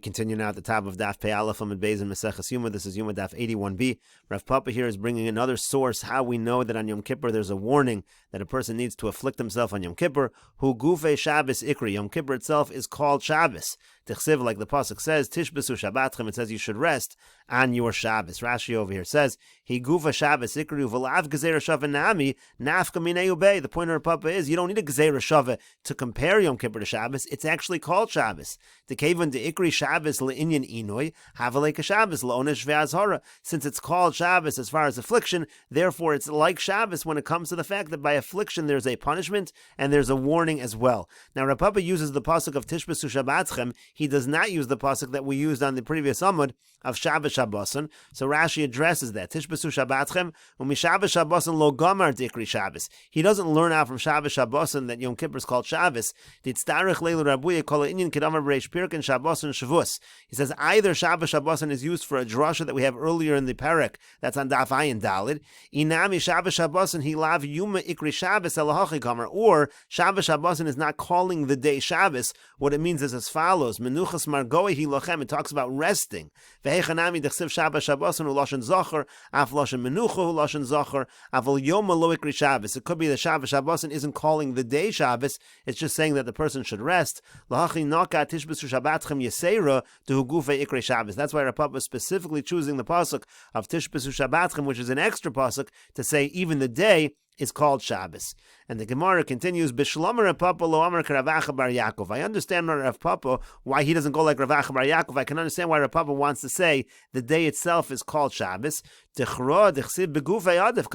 continue now at the top of Daf Pei Beis in Meseches Yoma. This is Yoma Daf 81b. Rav Papa here is bringing another source how we know that on Yom Kippur there's a warning that a person needs to afflict himself on Yom Kippur. Hu gufe Shabbos ikri. Yom Kippur itself is called Shabbos. Tichsiv, like the pasuk says, Tishbesu Shabbatchem. It says you should rest on your Shabbos. Rashi over here says, He gufa Shabbos ikri v'lav gezeira shava nami nafka minei ubei. The point of Rav Papa is you don't need a gezeira shava to compare Yom Kippur to Shabbos. It's actually called Shabbos. The kevan de ikri Shabbos le'inyan inoi havaleka Shabbos le'onesh ve'azhara. Since it's called Shabbos as far as affliction, therefore it's like Shabbos when it comes to the fact that by affliction there's a punishment and there's a warning as well. Now Rav Papa uses the pasuk of Tishbesu Shabbatchem. He does not use the pasuk that we used on the previous Amud of Shabbos Shabboson. So Rashi addresses that. Tishbesu Shabbatchem u'mishabbos Shabboson lo gamar dikri Shabbos. He doesn't learn out from Shabbos Shabboson that Yom Kippur is called Shabbos. Ditztarich leilu rabuya kol inyan kedamar b'reish pirkin Shabboson shavus. He says either Shabbos Shabboson is used for a drasha that we have earlier in the parak that's on Daf Ayin Dalid. Inami Shabbos Shabboson he lav Yuma ikri Shabbos elahachi kamar. Or Shabbos Shabboson is not calling the day Shabbos. What it means is as follows. Menuchas margoi hi lochem. It talks about resting. Vehechanami dechsiv Shabbos Shabboson uloshen zocher, af loshen menucha uloshen zocher, avol Yoma lo ikri Shabbos. It could be that Shabbos Shabboson isn't calling the day Shabbos. It's just saying that the person should rest. Lahachi naka tishbesu Shabbatchem yeseira to gufe ikri Shabbos. That's why Rav Papa is specifically choosing the pasuk of Tishbesu Shabbatchem, which is an extra pasuk to say even the day is called Shabbos. And the Gemara continues, Bishlomer Rav Papa lo amar Ravacha bar Yaakov. I understand Rav Papa why he doesn't go like Ravacha bar Yaakov. I can understand why Rav Papa wants to say the day itself is called Shabbos. Because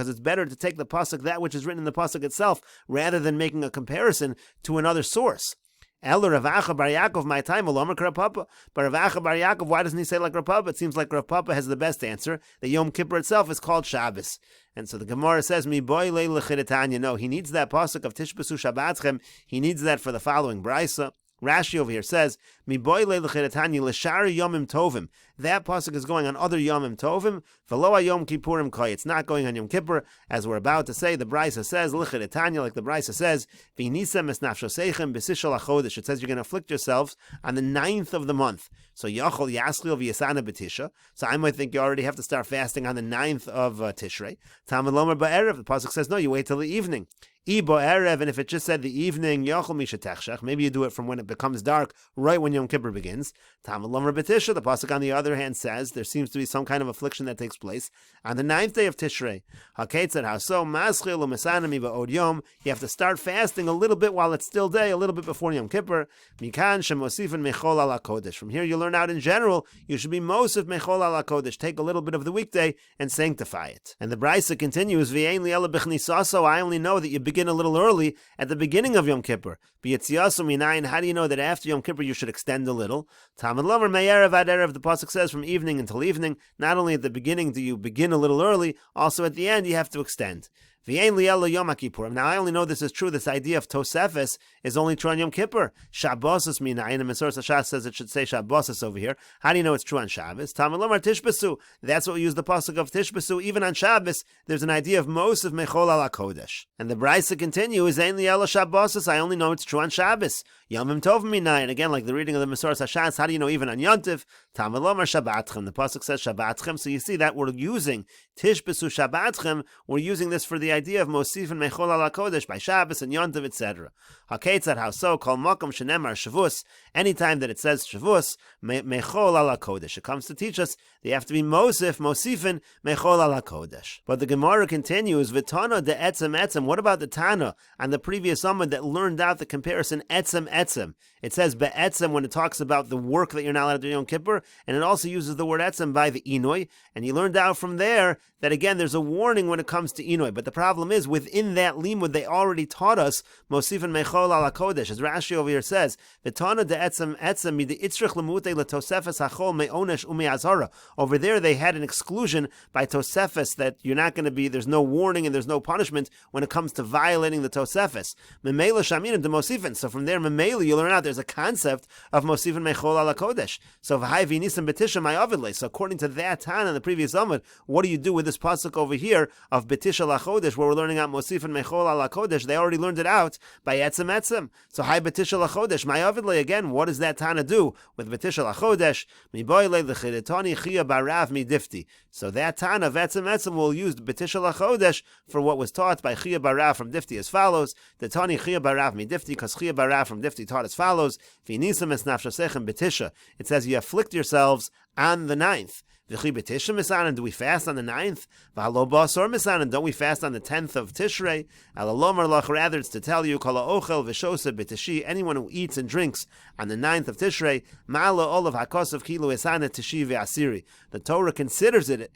it's better to take the pasuk, that which is written in the pasuk itself, rather than making a comparison to another source. El Ravacha bar Yaakov, my time, Alomer Rav Papa. But Ravacha bar Yaakov, why doesn't he say like Rav Papa? It seems like Rav Papa has the best answer. The Yom Kippur itself is called Shabbos. And so the Gemara says, Mi boy le l'chidetanya. No, he needs that pasuk of Tishbesu Shabbatchem. He needs that for the following brisa. Rashi over here says, Mi boy le l'chidetanya l'shari yomim tovim. That pasuk is going on other yomim tovim. V'lo hayom kippurim koi. It's not going on Yom Kippur, as we're about to say. The brisa says, l'chidetanya, like the brisa says, v'nisem es nafshoseichem b'sishal achodesh. It says you're going to afflict yourselves on the 9th of the month. So yachol yaslil v'yasana b'tisha. So I might think you already have to start fasting on the 9th of Tishrei. Talmud lomer ba'erev. The pasuk says, no, you wait till the evening. Ibo erev, and if it just said the evening, yachol mishatechshech, maybe you do it from when it becomes dark, right when Yom Kippur begins. Talmud lomer b'tisha. The pasuk on the other hand says there seems to be some kind of affliction that takes place on the 9th day of Tishrei. Hakeitzad haso maschil u'mesanami ba'od yom. You have to start fasting a little bit while it's still day, a little bit before Yom Kippur. Mikan shemosifin mechol ala kodesh. From here you learn out in general, you should be mosif mechol ala kodesh. Take a little bit of the weekday and sanctify it. And the brisa continues, v'yein li ela b'chnisaso. I only know that you begin a little early at the beginning of Yom Kippur. B'yetziasu minayin. How do you know that after Yom Kippur you should extend a little? Talmud lomer me'erev ad erev. The pasuk says from evening until evening. Not only at the beginning do you begin a little early, also at the end you have to extend. Now I only know this is true. This idea of Tosefes is only true on Yom Kippur. Shabbosos minayin. And Mesorah Shas says it should say Shabbosos over here. How do you know it's true on Shabbos? Talmud lomer Tishbesu. That's what we use the pasuk of Tishbesu. Even on Shabbos, there's an idea of Mosef Mechol ala Kodesh. And the brisa continues, Ein li ela Shabbosos. I only know it's true on Shabbos. Yomim Tov minayin. Again, like the reading of the Mesorah Shas. How do you know even on Yontif? Talmud lomer Shabbatchem. The pasuk says Shabbatchem. So you see that we're using Tishbesu Shabbatchem. We're using this for the idea of Mosif and Mechol ala Kodesh by Shabbos and Yontiv, etc. Hakeitzad how so? Kol makom shenemar Shavus. Anytime that it says Shavus, Mechol ala Kodesh, it comes to teach us they have to be Mosif, Mosifin, Mechol ala Kodesh. But the Gemara continues, V'tana de etzem etzem. What about the Tana on the previous Amud that learned out the comparison etzem etzem? It says be'etzem when it talks about the work that you're not allowed to do Yom Kippur, and it also uses the word etzem by the inoi, and you learned out from there that again there's a warning when it comes to inoi. But the problem is within that limud they already taught us Mosif and Mechol ala Kodesh, as Rashi over here says, V'tana de etzem etzem mi de itzrich lemute letosefes hachol me'onesh u'me'azara. Over there they had an exclusion by Tosefes that you're not going to be, there's no warning and there's no punishment when it comes to violating the Tosefes. Memela shaminim de mosifin. So from there, Memela, you learn out there's a concept of Mosifin Mechol ala Kodesh. So v'hai v'nisim betisha my avidle. So according to that Tan in the previous Amud, what do you do with this pasuk over here of betisha la Chodesh, where we're learning out Mosifin Mechol ala Kodesh? They already learned it out by etzem etzem. So hai betisha la Chodesh my avidle again. What does that Tana do with betisha la Chodesh? Mi boile l'chidetani chia barav mi difti. So that Tana of etzem etzem will use betisha la Chodesh for what was taught by chia barav from difti as follows. The Tani chia barav mi difti, because chia barav from difti taught as follows. V'nisam es nafshasechem betisha. It says you afflict yourselves on the 9th. V'chi betisha misanan, do we fast on the 9th? V'halo basor misanan, don't we fast on the 10th of Tishrei? Alalomar lach, rather it's to tell you, kala ochel v'shosa betishi, anyone who eats and drinks on the 9th of Tishrei, ma'ala olav hakosav kilo esana tishi v'asiri. The Torah considers it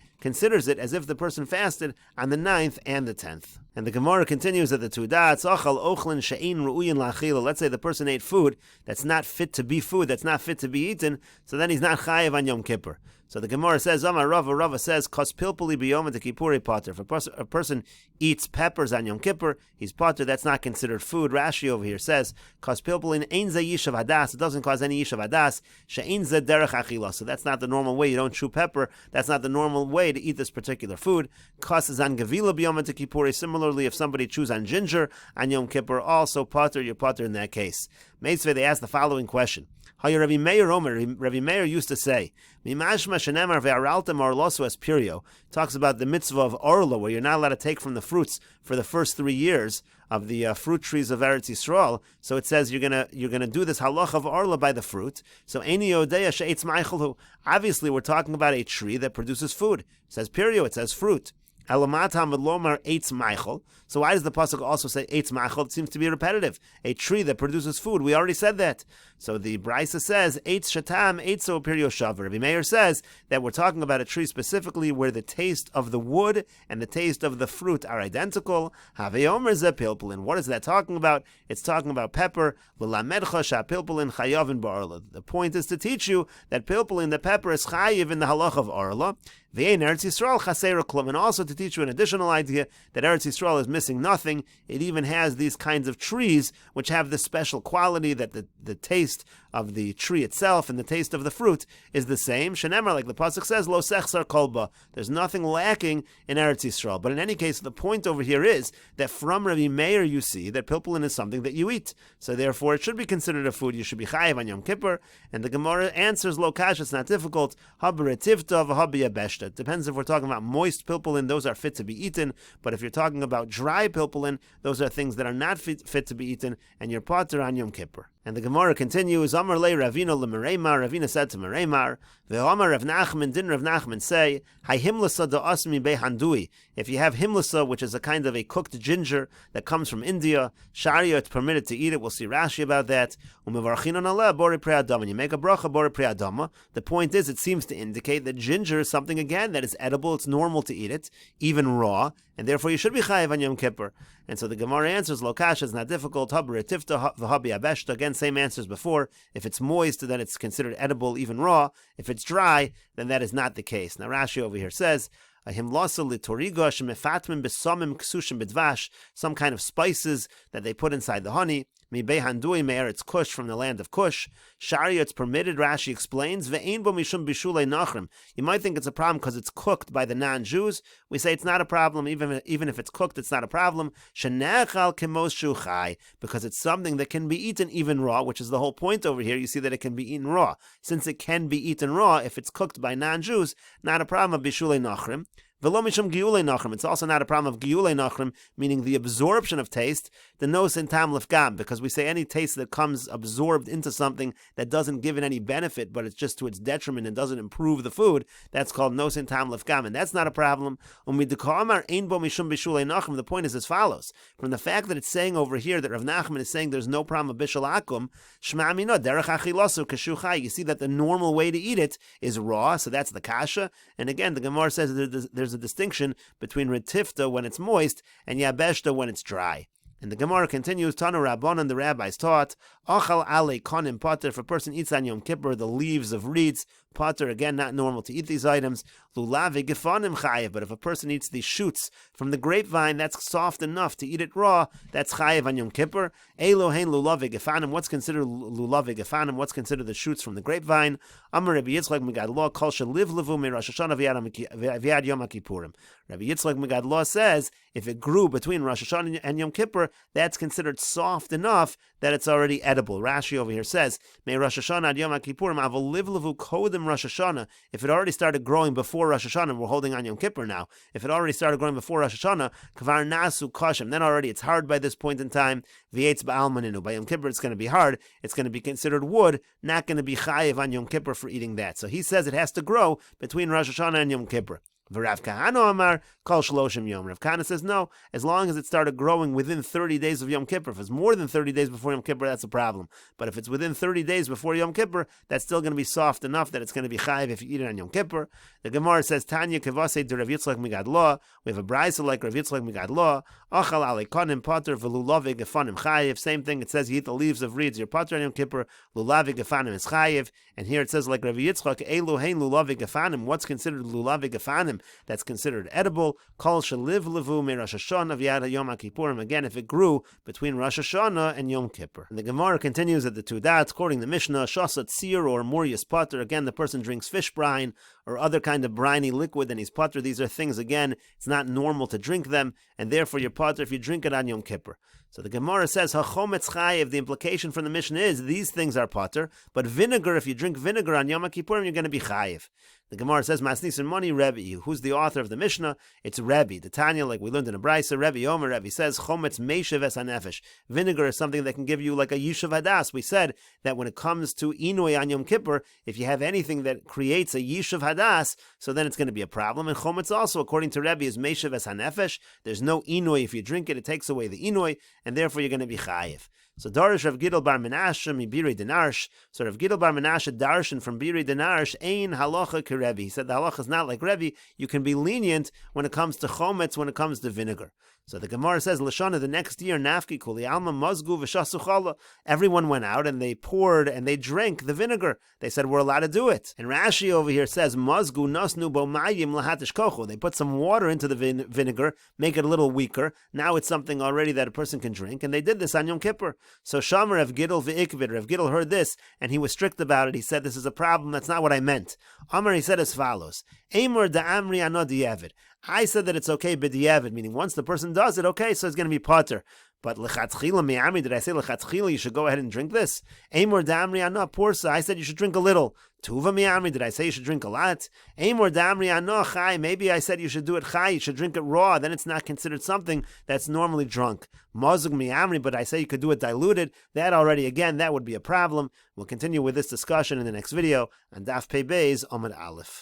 as if the person fasted on the 9th and the 10th. And the Gemara continues at the two dots, ochel ochlin she'in ru'uyin la'achila. Let's say the person ate food that's not fit to be food, that's not fit to be eaten, so then he's not chayiv on Yom Kippur. So the Gemara says, Amar Rava says, Kos pilpuli biyom tekipuri pater. If a person eats peppers on Yom Kippur, he's pater, that's not considered food. Rashi over here says, Kos pilpulin ein ze yishav hadas, it doesn't cause any yishav hadas, she'ein ze derech achila. So that's not the normal way, you don't chew pepper, that's not the normal way to eat this particular food. Kos is on gevila biyom tekipuri. Similarly, if somebody chews on ginger on Yom Kippur, also pater, you're pater in that case. Meisvei, they ask the following question. Rabbi Meir used to say, Mimashma shenemar ve'araltem orlosu es pirio, talks about the mitzvah of orla, where you're not allowed to take from the fruits for the first 3 years of the fruit trees of Eretz Yisrael. So it says you're gonna do this halach of orla by the fruit. So eni odeya she'etz ma'ichelhu. Obviously, we're talking about a tree that produces food. It says pirio, it says fruit. Elamatam v'lomar eitz ma'achol. So why does the pasuk also say eitz ma'achol? It seems to be repetitive. A tree that produces food. We already said that. So the Brisa says eitz shatam eitzo pirio shavar. Rabbi Meir says that we're talking about a tree specifically where the taste of the wood and the taste of the fruit are identical. Haveyomer ze pilpulin. What is that talking about? It's talking about pepper. L'lamedcha shapilpulin chayavin ba'orla. The point is to teach you that pilpulin, the pepper, is chayiv in the halach of orla. And also to teach you an additional idea that Eretz Yisrael is missing nothing. It even has these kinds of trees which have this special quality that the taste of the tree itself and the taste of the fruit is the same. Shenemar, like the pasuk says, lo sechsar kolba. There's nothing lacking in Eretz Yisrael. But in any case, the point over here is that from Rabbi Meir you see that pilpulin is something that you eat. So therefore it should be considered a food. You should be chayiv on Yom Kippur. And the Gemara answers lo kash, it's not difficult. Haberetivta v'habiyabeshta. It depends if we're talking about moist pilpulin, those are fit to be eaten. But if you're talking about dry pilpulin, those are things that are not fit to be eaten, and you're pater on Yom Kippur. And the Gemara continues, Amar le Ravina le'Mereimar, Ravina said to Mereimar, Ve'omar Rav Nachman, didn't Rav Nachman say, Hay himlasa da'asmi behandui. If you have himlasa, which is a kind of a cooked ginger that comes from India, sharia, it's permitted to eat it. We'll see Rashi about that. Umevarchinon aleh bori pri adama. And you make a bracha bori pri adama. The point is, it seems to indicate that ginger is something, again, that is edible. It's normal to eat it, even raw, and therefore you should be chayiv on Yom Kippur. And so the Gemara answers, Lokash is not difficult. Haberetivta v'habiyabeshta. Again, same answers before. If it's moist, then it's considered edible, even raw. If it's dry, then that is not the case. Now Rashi over here says, some kind of spices that they put inside the honey. It's Kush, from the land of Kush. Sharia, it's permitted, Rashi explains. You might think it's a problem because it's cooked by the non-Jews. We say it's not a problem. Even if it's cooked, it's not a problem. Because it's something that can be eaten even raw, which is the whole point over here. You see that it can be eaten raw. Since it can be eaten raw, if it's cooked by non-Jews, not a problem of bishulei nachrim. It's also not a problem of giyulei nachrim, meaning the absorption of taste, the nos in tam lefgam, because we say any taste that comes absorbed into something that doesn't give it any benefit, but it's just to its detriment and doesn't improve the food, that's called nos in tam lefgam, and that's not a problem. The point is as follows. From the fact that it's saying over here that Rav Nachman is saying there's no problem of bishul akum, you see that the normal way to eat it is raw, so that's the kasha. And again, the Gemara says there's a distinction between retifta when it's moist and yabeshta when it's dry. And the Gemara continues, Tanu Rabbanan, the rabbis taught, Achal ale konim pater, if a person eats on Yom Kippur the leaves of reeds, pater, again, not normal to eat these items, lulavi gefanim chayev, but if a person eats these shoots from the grapevine, that's soft enough to eat it raw, that's chayev on Yom Kippur. Elohein lulavi gefanim, what's considered lulavi gefanim, what's considered the shoots from the grapevine? Amar Rabbi Yitzchak Megadlo, kol sheliv levu me Rosh Hashanah v'yad Yom Kippurim. Rabbi Yitzchak Megadlo says, if it grew between Rosh Hashanah and Yom Kippur, that's considered soft enough that it's already edible. Rashi over here says, "May Rosh Hashanah ad Yom Kippurim avol liv levu kodem Rosh Hashanah." If it already started growing before Rosh Hashanah, we're holding on Yom Kippur now. If it already started growing before Rosh Hashanah, kvar nasu koshem, then already it's hard by this point in time. V'yetz ba'almaninu. By Yom Kippur, it's going to be hard. It's going to be considered wood, not going to be chayiv on Yom Kippur for eating that. So he says it has to grow between Rosh Hashanah and Yom Kippur. Rav Kahana Amar Kol Shloshim Yom. Rav Kahana says no, as long as it started growing within 30 days of Yom Kippur. If it's more than 30 days before Yom Kippur, that's a problem. But if it's within 30 days before Yom Kippur, that's still going to be soft enough that it's going to be chayiv if you eat it on Yom Kippur. The Gemara says Tanya Kevase de Rav Yitzchak Migadlo. We have a brayso like Rav Yitzchak Migadlo. Achal ale konim pater v'lulavi gefanim chayiv. Same thing. It says you eat the leaves of reeds. You're pater on Yom Kippur. Lulavi gefanim is chayiv. And here it says like Rav Yitzchak Elohein lulavi gefanim. What's considered lulavi gefanim? That's considered edible. Kol sheliv levu me Rosh Hashanah v'yad Yom Kippurim. Again, if it grew between Rosh Hashanah and Yom Kippur. And the Gemara continues at the two dots, quoting the Mishnah, Shasat Sir or Murias Pater. Again, the person drinks fish brine or other kind of briny liquid, and he's pater. These are things, again, it's not normal to drink them, and therefore you're pater if you drink it on Yom Kippur. So the Gemara says, Hachometz chayev, the implication from the Mishnah is, these things are pater, but vinegar, if you drink vinegar on Yom Kippurim, you're going to be chayev. The Gemara says, Masnis and Money, Rebbe. Who's the author of the Mishnah? It's Rebbe. The Tanya, like we learned in a Brisa, Rebbe Yoma, Rebbe says, Chometz meishev es hanefesh. Vinegar is something that can give you like a yishuv hadas. We said that when it comes to inui on Yom Kippur, if you have anything that creates a yishuv hadas, so then it's going to be a problem. And chometz also, according to Rebbe, is meishev es hanefesh. There's no inui. If you drink it, it takes away the inui, and therefore you're going to be chayiv. So Darish Rav Gidel Bar Menashe mi Birei Denarsh. So Rav Gidel Bar Menashe darshan from Birei Denarsh ein halacha keRebbe. He said the halacha is not like Rebbe. You can be lenient when it comes to chometz, when it comes to vinegar. So the Gemara says Lashana the next year nafki kuli alma mazgu v'shasu chala. Everyone went out and they poured and they drank the vinegar. They said we're allowed to do it. And Rashi over here says mazgu nasnu bo mayim lahatish kochu. They put some water into the vinegar, make it a little weaker. Now it's something already that a person can drink, and they did this on Yom Kippur. So Shamar Rav Gidel v'ikvid. Rav Gidel heard this and he was strict about it. He said this is a problem. That's not what I meant. Amar, he said as follows: Eimer da'amri ano di'evid. I said that it's okay b'di'evid, meaning once the person does it, okay, so it's going to be pater. But l'chatzchila mi'ami, did I say l'chatzchila you should go ahead and drink this? Eimor damri anah pursa, I said you should drink a little. Tuva mi'ami, did I say you should drink a lot? Eimor damri anah chai, maybe I said you should do it chai, you should drink it raw, then it's not considered something that's normally drunk. Mazug mi'amri, but I say you could do it diluted, that already, again, that would be a problem. We'll continue with this discussion in the next video on Daf Pei Beis Amud Aleph.